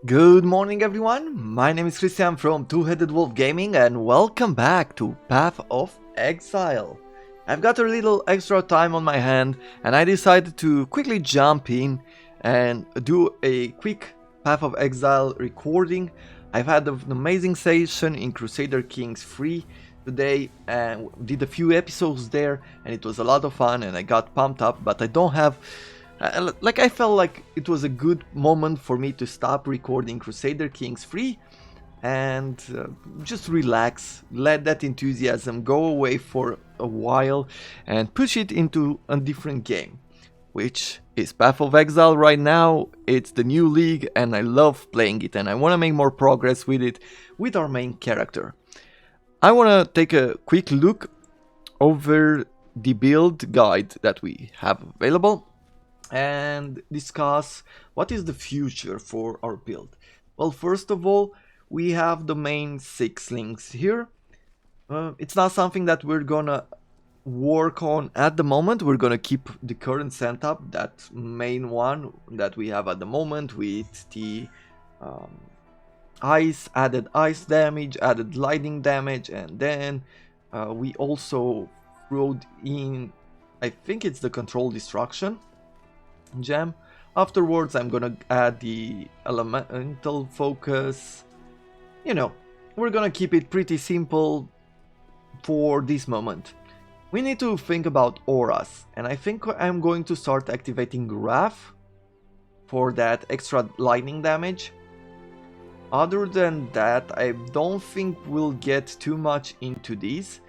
Good morning everyone, my name is Christian from Two-Headed Wolf Gaming and welcome back to Path of Exile. I've got a little extra time on my hand and I decided to quickly jump in and do a quick Path of Exile recording. I've had an amazing session in Crusader Kings 3 today and did a few episodes there and it was a lot of fun and I got pumped up, but I don't have I felt like it was a good moment for me to stop recording Crusader Kings 3 and just relax, let that enthusiasm go away for a while and push it into a different game, which is Path of Exile right now. It's the new league and I love playing it and I want to make more progress with it with our main character. I want to take a quick look over the build guide that we have available and discuss what is the future for our build. Well, first of all, we have the main 6 links here. It's not something that we're gonna work on at the moment. We're gonna keep the current setup, that main one that we have at the moment, with the added ice damage, added lightning damage, and then we also wrote in, I think it's the control destruction gem. Afterwards I'm gonna add the elemental focus. You know, we're gonna keep it pretty simple for this moment. We need to think about auras, and I think I'm going to start activating Wrath for that extra lightning damage. Other than that, I don't think we'll get too much into these.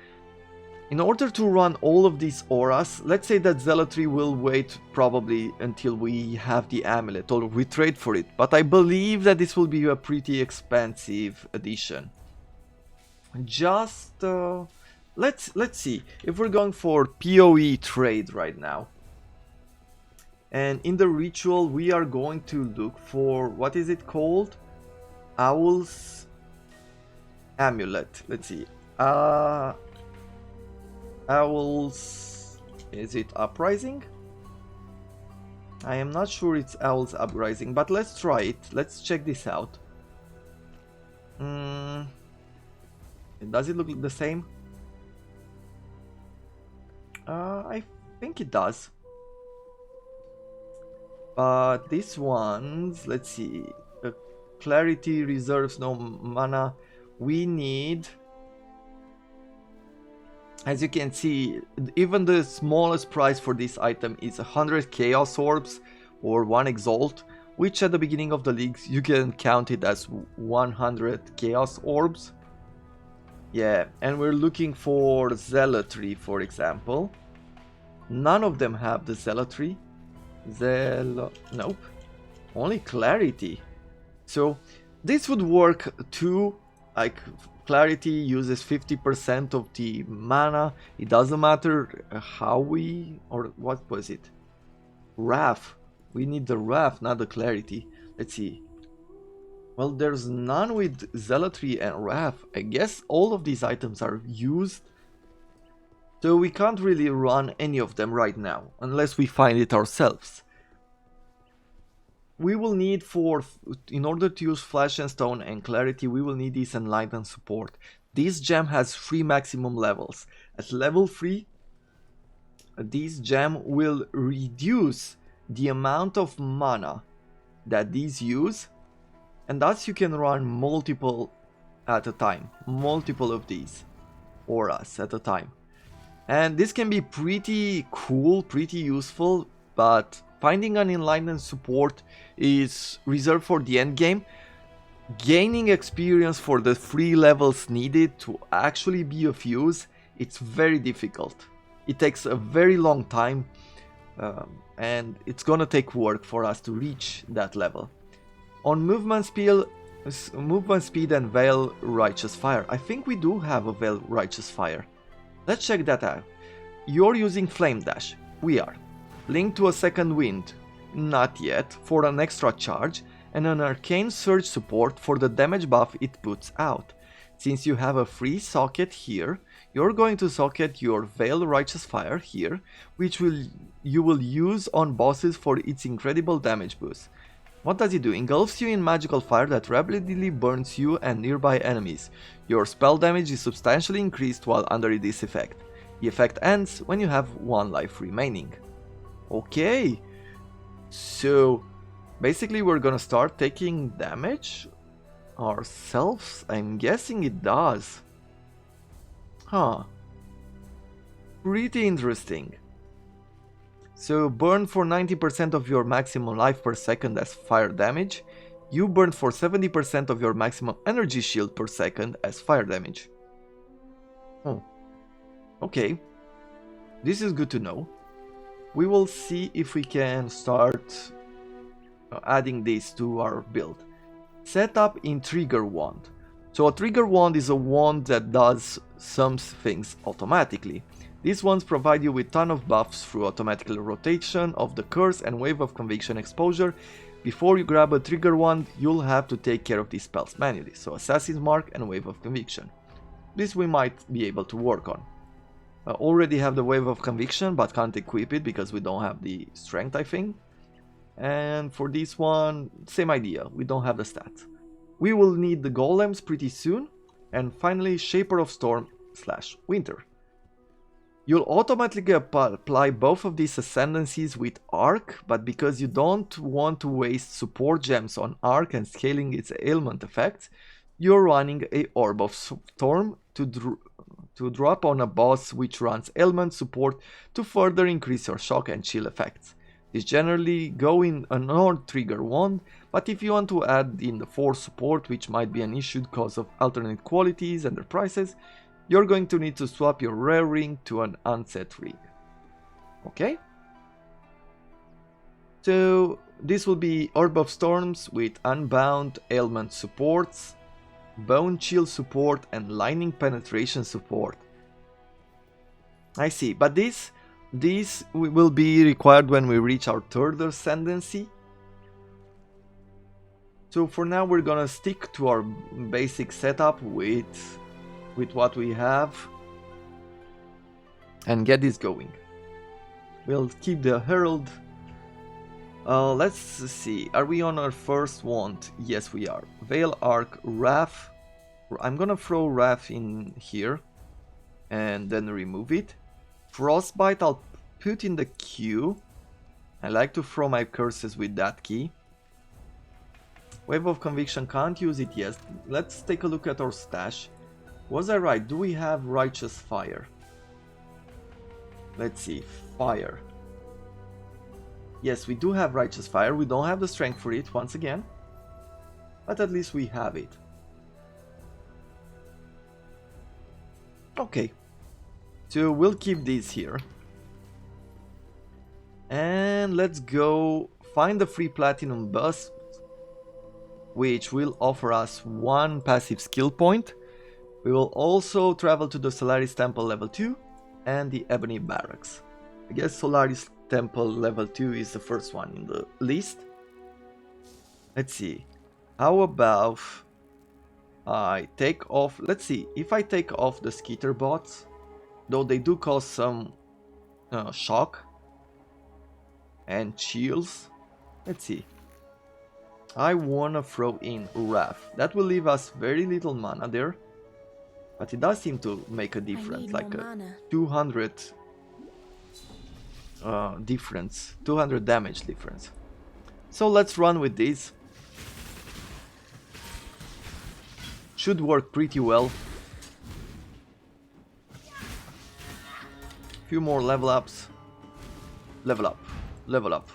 In order to run all of these auras, let's say that Zealotry will wait probably until we have the amulet or we trade for it, but I believe that this will be a pretty expensive addition. Just let's see if we're going for Poe trade right now. And in the ritual we are going to look for, what is it called? Owl's amulet. Let's see. Owl's, is it Uprising? I am not sure it's Owl's Uprising, but let's try it. Let's check this out. Does it look the same? I think it does. But these ones, let's see. The clarity reserves no mana. We need, as you can see, even the smallest price for this item is 100 Chaos Orbs or 1 Exalt, which at the beginning of the leagues you can count it as 100 Chaos Orbs. Yeah, and we're looking for Zealotry, for example. None of them have the Zealotry. Nope. Only Clarity. So this would work too, like Clarity uses 50% of the mana. It doesn't matter how we, or what was it? Wrath. We need the Wrath, not the Clarity. Let's see. Well, there's none with Zealotry and Wrath. I guess all of these items are used. So we can't really run any of them right now, unless we find it ourselves. We will need in order to use Flesh and Stone and Clarity, we will need this Enlightened support. This gem has 3 maximum levels. At level 3, this gem will reduce the amount of mana that these use, and thus you can run multiple at a time. Multiple of these auras at a time. And this can be pretty cool, pretty useful, but finding an Enlightened support is reserved for the end game. Gaining experience for the 3 levels needed to actually be of use, it's very difficult. It takes a very long time, and it's gonna take work for us to reach that level. On movement speed and Veil Righteous Fire, I think we do have a Veil Righteous Fire. Let's check that out. You're using Flame Dash. We are. Link to a Second Wind. Not yet, for an extra charge, and an Arcane Surge support for the damage buff it puts out. Since you have a free socket here, you're going to socket your Veil Righteous Fire here, which you will use on bosses for its incredible damage boost. What does it do? Engulfs you in magical fire that rapidly burns you and nearby enemies. Your spell damage is substantially increased while under this effect. The effect ends when you have 1 life remaining. Okay, so basically we're gonna start taking damage ourselves. I'm guessing it does. Huh. Pretty interesting. So burn for 90% of your maximum life per second as fire damage. You burn for 70% of your maximum energy shield per second as fire damage. Oh. Okay. This is good to know. We will see if we can start adding this to our build. Setup in Trigger Wand. So a Trigger Wand is a wand that does some things automatically. These ones provide you with ton of buffs through automatical rotation of the curse and wave of conviction exposure. Before you grab a Trigger Wand, you'll have to take care of these spells manually, so Assassin's Mark and Wave of Conviction. This we might be able to work on. I already have the Wave of Conviction, but can't equip it because we don't have the strength, I think. And for this one, same idea, we don't have the stats. We will need the golems pretty soon. And finally, Shaper of Storm / Winter. You'll automatically apply both of these ascendancies with Arc, but because you don't want to waste support gems on Arc and scaling its ailment effects, you're running a Orb of Storm to drop on a boss which runs ailment support to further increase your shock and chill effects. These generally go in a non-trigger wand, but if you want to add in the force support, which might be an issue because of alternate qualities and their prices, you're going to need to swap your rare ring to an unset ring. Okay? So this will be Orb of Storms with Unbound ailment supports, Bone Chill support and Lightning Penetration support. I see, but this will be required when we reach our 3rd ascendancy. So for now we're gonna stick to our basic setup with what we have and get this going. We'll keep the Herald. Let's see, are we on our first wand? Yes, we are. Veil, Arc, Wrath. I'm gonna throw Wrath in here and then remove it. Frostbite I'll put in the queue. I like to throw my curses with that key. Wave of Conviction, can't use it yet. Let's take a look at our stash. Was I right? Do we have Righteous Fire? Let's see. Fire. Yes, we do have Righteous Fire. We don't have the strength for it once again, but at least we have it. Okay. So we'll keep these here. And let's go find the free platinum bus, which will offer us 1 passive skill point. We will also travel to the Solaris Temple level 2 and the Ebony Barracks. I guess Solaris Temple level 2 is the first one in the list. Let's see. How about I take off... Let's see. If I take off the Skitter bots, though they do cause some shock and chills. Let's see. I wanna throw in Wrath. That will leave us very little mana there, but it does seem to make a difference, like a 200 difference, 200 damage difference. So let's run with this. Should work pretty well. Few more level ups. Level up, level up.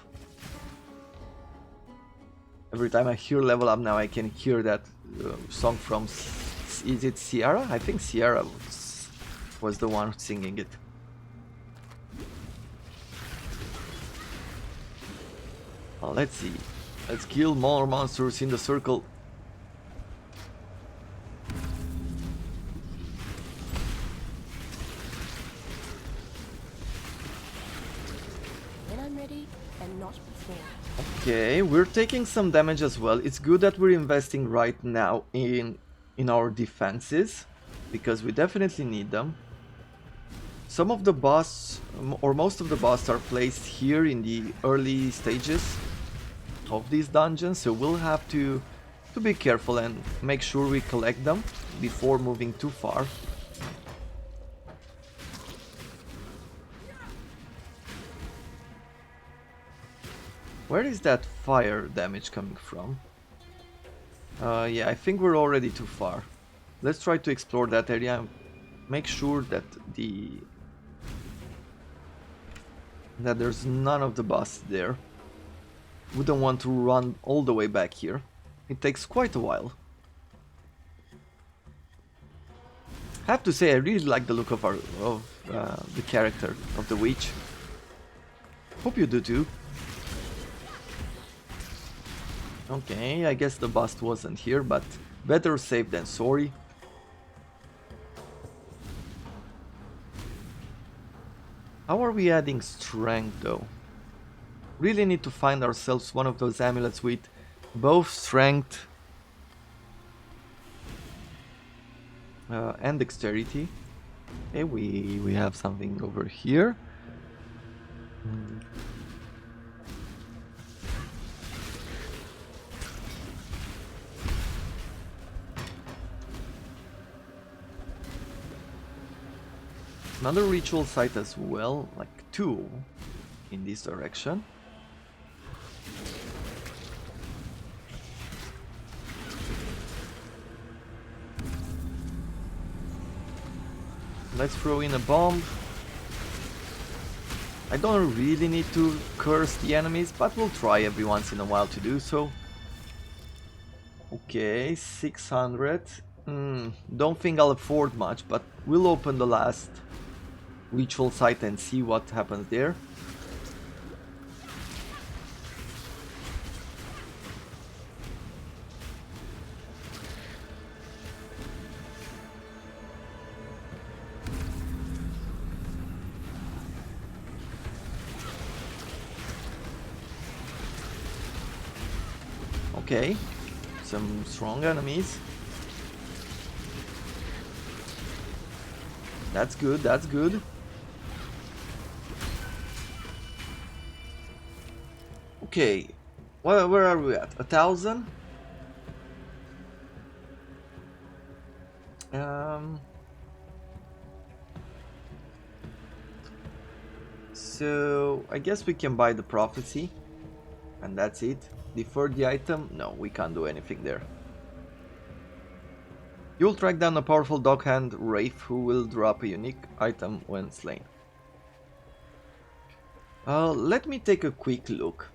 Every time I hear level up now, I can hear that song from, is it Sierra? I think Sierra was the one singing it. Let's see. Let's kill more monsters in the circle. When I'm ready and not before. Okay, we're taking some damage as well. It's good that we're investing right now in our defenses, because we definitely need them. Some of the boss, or most of the boss, are placed here in the early stages. of these dungeons, so we'll have to be careful and make sure we collect them before moving too far. Where is that fire damage coming from? Yeah, I think we're already too far. Let's try to explore that area and make sure that there's none of the boss there. Wouldn't want to run all the way back here. It takes quite a while. I have to say, I really like the look of the character of the witch. Hope you do too. Okay, I guess the bust wasn't here, but better safe than sorry. How are we adding strength though? Really need to find ourselves one of those amulets with both strength and dexterity. Okay, we have something over here. Another ritual site as well, like two in this direction. Let's throw in a bomb. I don't really need to curse the enemies, but we'll try every once in a while to do so. Okay, 600. Don't think I'll afford much, but we'll open the last ritual site and see what happens there. Okay, some strong enemies. That's good, that's good. Okay, where are we at? 1,000? So I guess we can buy the prophecy, and that's it. Defer the item? No, we can't do anything there. You'll track down a powerful dog-hand wraith who will drop a unique item when slain. Let me take a quick look.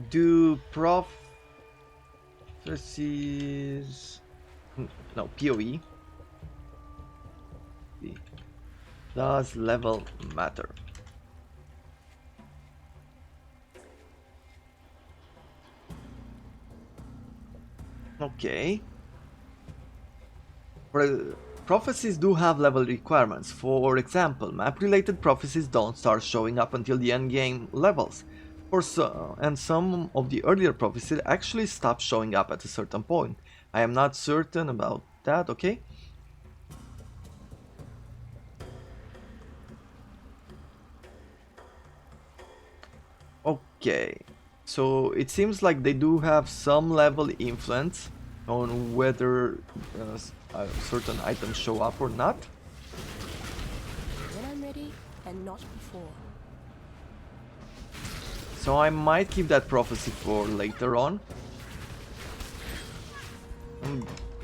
Do prophecies... No, PoE. Does level matter? Okay. Prophecies do have level requirements. For example, map-related prophecies don't start showing up until the endgame levels. And some of the earlier prophecies actually stop showing up at a certain point. I am not certain about that, okay? Okay, so it seems like they do have some level influence on whether certain items show up or not. When I'm ready and not before. So I might keep that prophecy for later on.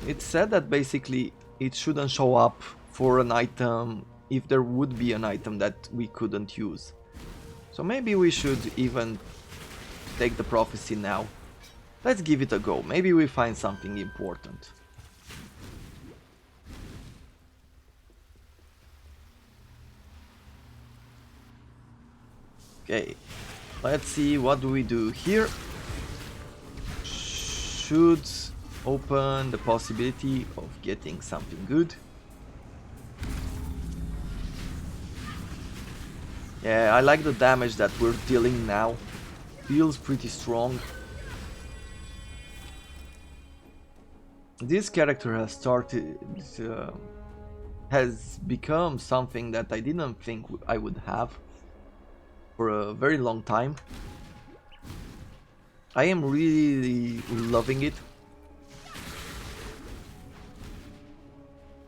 It said that basically it shouldn't show up for an item if there would be an item that we couldn't use. So maybe we should even take the prophecy now. Let's give it a go. Maybe we find something important. Okay, let's see, what do we do here? Should open the possibility of getting something good. Yeah, I like the damage that we're dealing now. Feels pretty strong. This character has become something that I didn't think I would have. for a very long time. I am really loving it.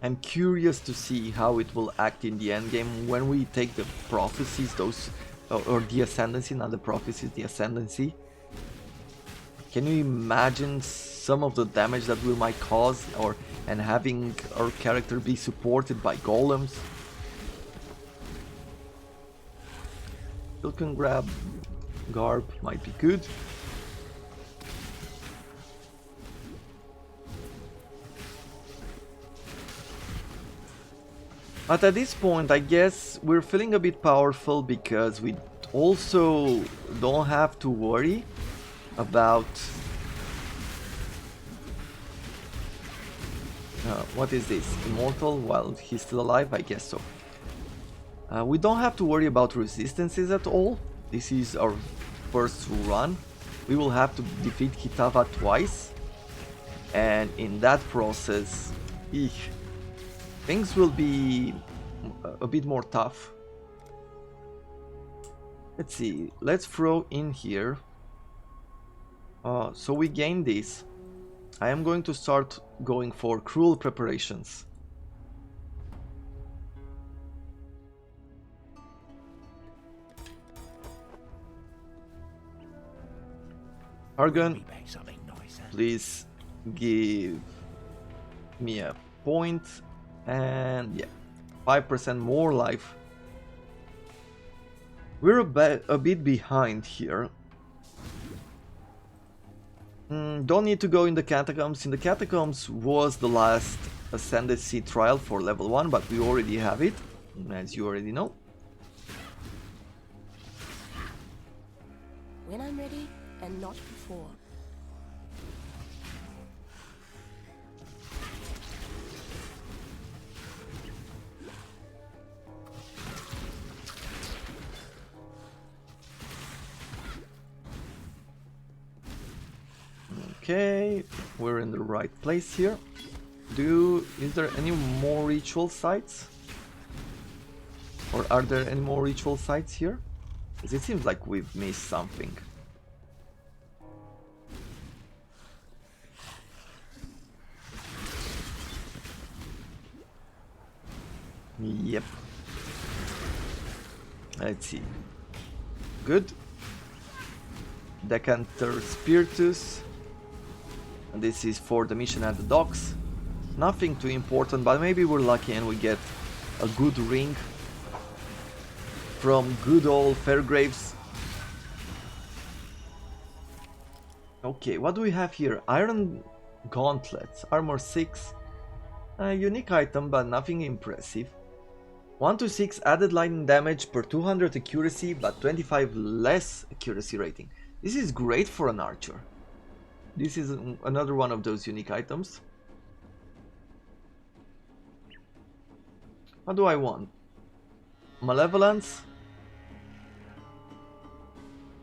I'm curious to see how it will act in the end game when we take the prophecies, those or the ascendancy, not the prophecies, the ascendancy. Can you imagine some of the damage that we might cause, and having our character be supported by golems? Still can grab Garb, might be good. But at this point, I guess we're feeling a bit powerful because we also don't have to worry about what is this? Immortal while he's still alive? I guess so. We don't have to worry about resistances at all. This is our first run. We will have to defeat Kitava twice, and in that process, things will be a bit more tough. Let's see, let's throw in here. So we gain this. I am going to start going for cruel preparations. Argon, please give me a point, and yeah, 5% more life. We're a bit behind here. Don't need to go in the catacombs. In the catacombs was the last ascendancy trial for level 1, but we already have it, as you already know. When I'm ready, and not before. Okay, we're in the right place here. Is there any more ritual sites? Or are there any more ritual sites here? Because it seems like we've missed something. Yep. Let's see. Good. Decanter Spiritus. And this is for the mission at the docks. Nothing too important, but maybe we're lucky and we get a good ring from good old Fairgraves. Okay, what do we have here? Iron Gauntlets, armor 6. A unique item, but nothing impressive. 1 to 6 added lightning damage per 200 accuracy, but 25 less accuracy rating. This is great for an archer. This is another one of those unique items. What do I want? Malevolence.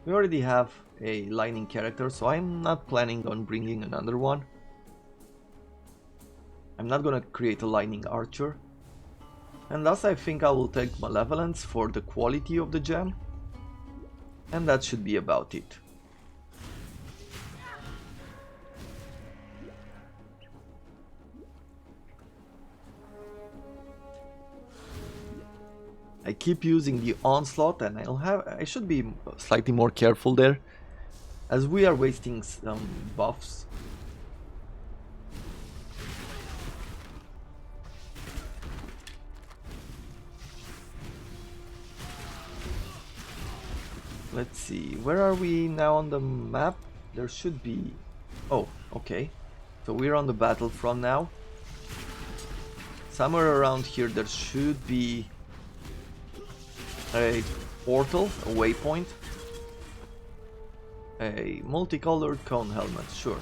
We already have a lightning character, so I'm not planning on bringing another one. I'm not gonna create a lightning archer. And thus I think I will take Malevolence for the quality of the gem. And that should be about it. I keep using the onslaught, and I should be slightly more careful there, as we are wasting some buffs. Let's see, where are we now on the map? There should be... Oh, okay. So we're on the battlefront now. Somewhere around here there should be a portal, a waypoint. A multicolored cone helmet, sure.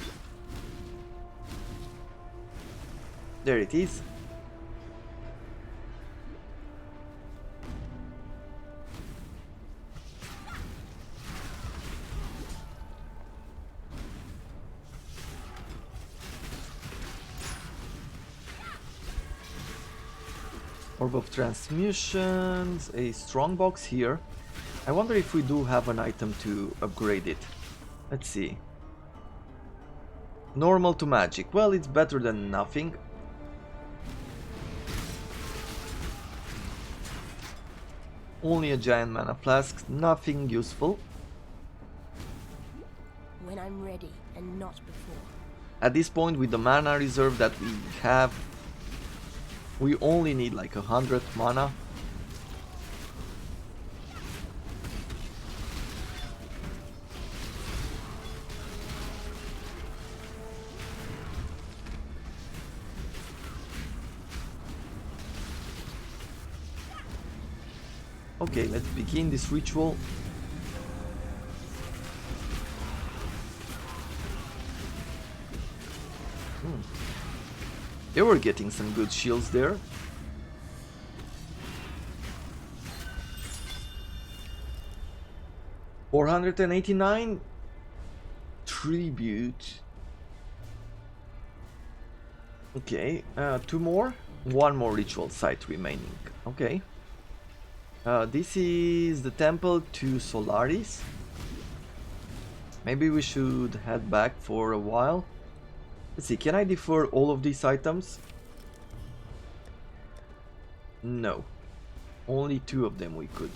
There it is. Orb of Transmutions, a strongbox here. I wonder if we do have an item to upgrade it. Let's see. Normal to magic. Well, it's better than nothing. Only a giant mana flask, nothing useful. When I'm ready and not before. At this point, with the mana reserve that we have, we only need like 100 mana. Okay, let's begin this ritual. They were getting some good shields there. $489 tribute. Okay, two more. One more ritual site remaining. Okay. This is the temple to Solaris. Maybe we should head back for a while. Let's see, can I defer all of these items? No. Only two of them we could.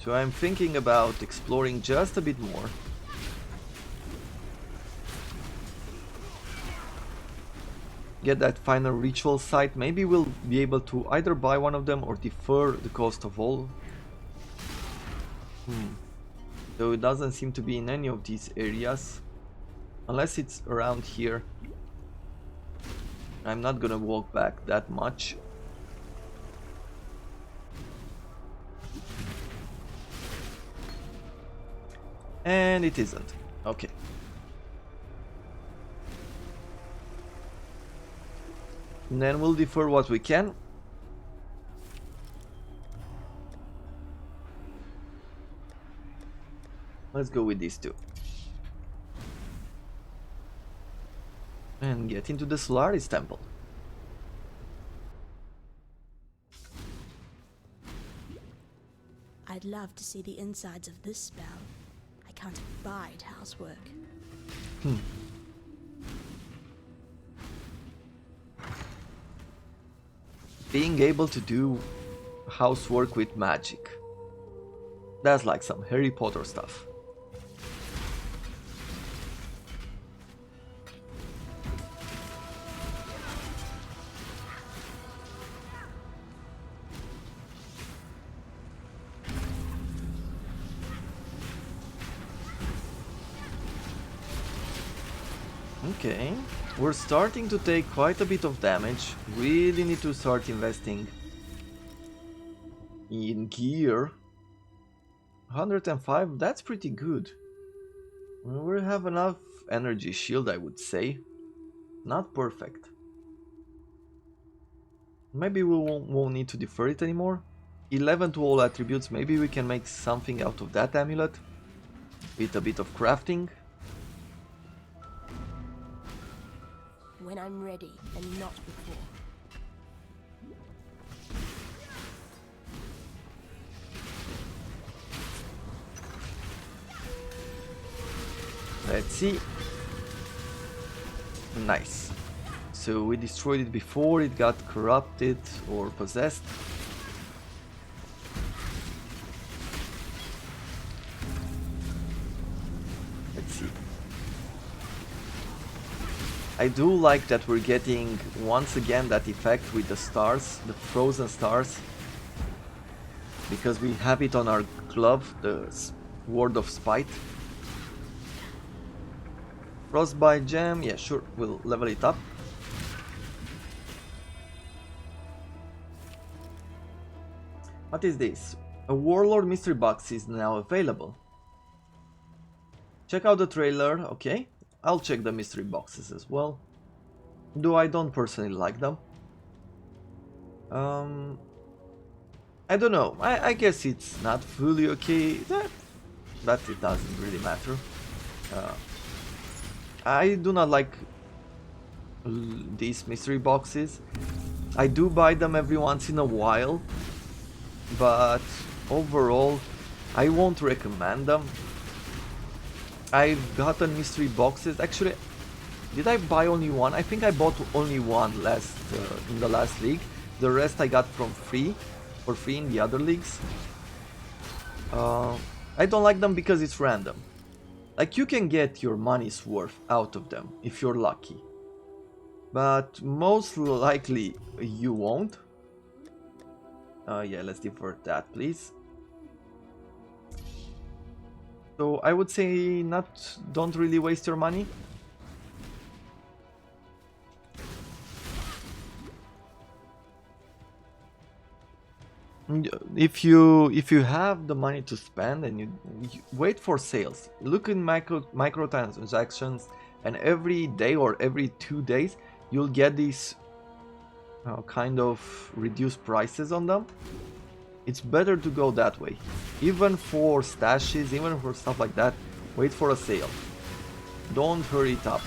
So I'm thinking about exploring just a bit more. Get that final ritual site. Maybe we'll be able to either buy one of them or defer the cost of all. So it doesn't seem to be in any of these areas. Unless it's around here. I'm not gonna walk back that much. And it isn't. Okay. And then we'll defer what we can. Let's go with these two. And get into the Solaris temple. I'd love to see the insides of this spell. I can't abide housework. Being able to do housework with magic. That's like some Harry Potter stuff. Okay, we're starting to take quite a bit of damage. Really need to start investing in gear. 105, that's pretty good. We have enough energy shield, I would say. Not perfect. Maybe we won't need to defer it anymore. 11 to all attributes, maybe we can make something out of that amulet. With a bit of crafting. When I'm ready and not before. Let's see. Nice. So we destroyed it before it got corrupted or possessed. Let's see. I do like that we're getting once again that effect with the stars, the frozen stars. Because we have it on our glove, the Word of Spite. Frostbite gem, yeah sure, we'll level it up. What is this? A Warlord mystery box is now available. Check out the trailer, okay. I'll check the mystery boxes as well. Though I don't personally like them. I don't know, I guess it's not fully okay, but it doesn't really matter. I do not like these mystery boxes. I do buy them every once in a while. but overall I won't recommend them. I've gotten mystery boxes. Actually, did I buy only one? I think I bought only one in the last league. The rest I got for free in the other leagues. I don't like them because it's random. Like, you can get your money's worth out of them if you're lucky, but most likely you won't. Yeah, let's divert that, please. So I would say don't really waste your money. If you have the money to spend, and you wait for sales, look in microtransactions, and every day or every 2 days you'll get these kind of reduced prices on them. It's better to go that way. Even for stashes, even for stuff like that, wait for a sale. Don't hurry it up.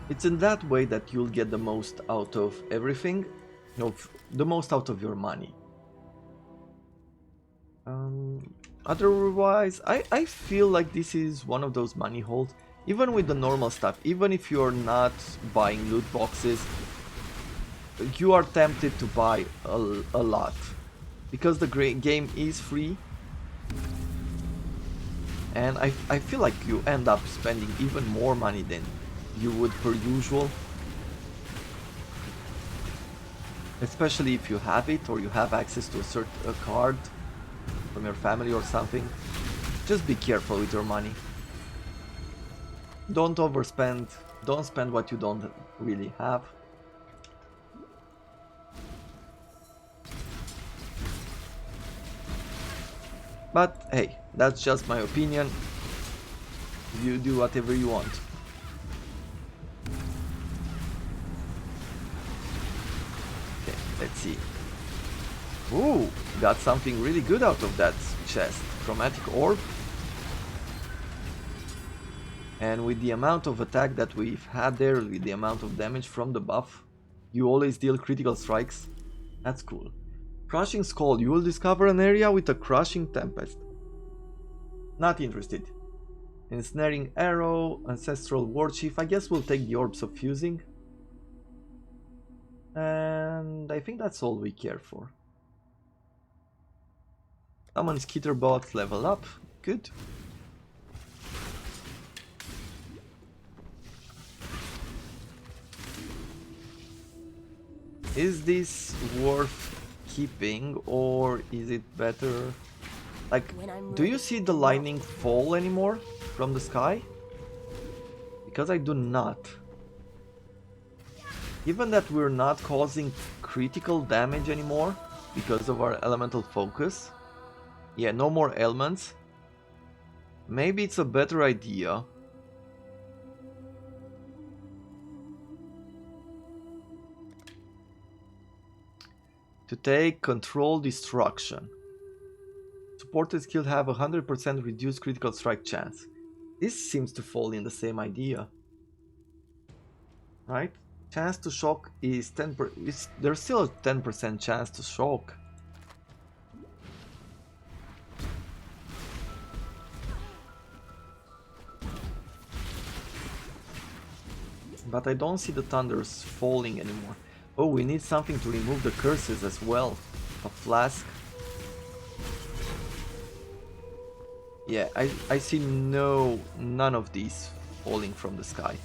It's in that way that you'll get the most out of everything, the most out of your money. Otherwise, I feel like this is one of those money holes. Even with the normal stuff, even if you're not buying loot boxes, you are tempted to buy a lot. Because the game is free. And I feel like you end up spending even more money than you would per usual. Especially if you have it, or you have access to a card from your family or something. Just be careful with your money. Don't overspend. Don't spend what you don't really have. But hey, that's just my opinion. You do whatever you want. Okay, let's see. Ooh, got something really good out of that chest. Chromatic orb. And with the amount of attack that we've had there, with the amount of damage from the buff, you always deal critical strikes. That's cool. Crushing Skull. You will discover an area with a crushing tempest. Not interested. Ensnaring Arrow, Ancestral Warchief. I guess we'll take the Orbs of Fusing. And I think that's all we care for. Summon Skitterbot, level up. Good. Is this worth keeping, or is it better? Like, do you see the lightning fall anymore from the sky? Because I do not. Given that we're not causing critical damage anymore because of our elemental focus. Yeah, no more ailments. Maybe it's a better idea to take Control Destruction. Supported skills have 100% reduced critical strike chance. This seems to fall in the same idea. Right? Chance to shock is 10%. There's still a 10% chance to shock. But I don't see the thunders falling anymore. Oh, we need something to remove the curses as well. A flask. Yeah, I see none of these falling from the sky.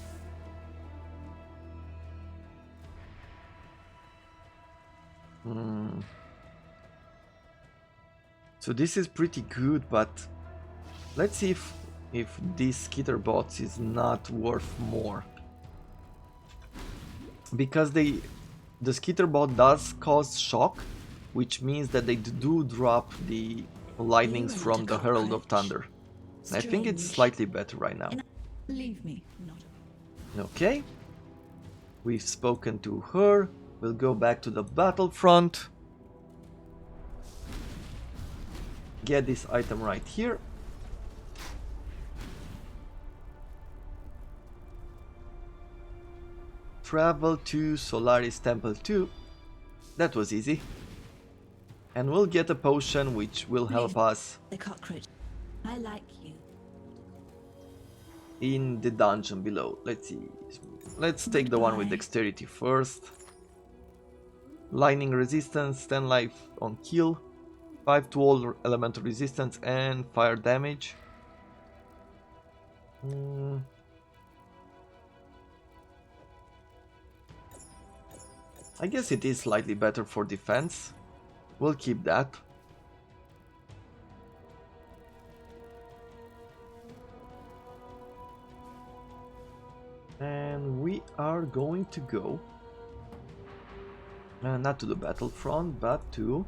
So this is pretty good, but let's see if this Skitterbot is not worth more. Because the Skitterbot does cause shock, which means that they do drop the lightnings from the Herald of Thunder. And I think it's slightly better right now. Leave me not. Okay. We've spoken to her. We'll go back to the battlefront. get this item right here. Travel to Solaris Temple 2. That was easy. And we'll get a potion which will help us The cockroach. I like you. in the dungeon below. Let's see. Let's take the one with dexterity first. Lightning resistance, 10 life on kill, 5 to all elemental resistance and fire damage. I guess it is slightly better for defense. We'll keep that. And we are going to go not to the battlefront, but to...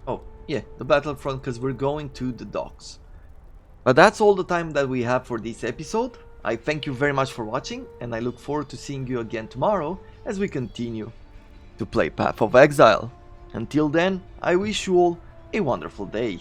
Oh, yeah, the battlefront, because we're going to the docks. But that's all the time that we have for this episode. I thank you very much for watching, and I look forward to seeing you again tomorrow as we continue to play Path of Exile. Until then, I wish you all a wonderful day.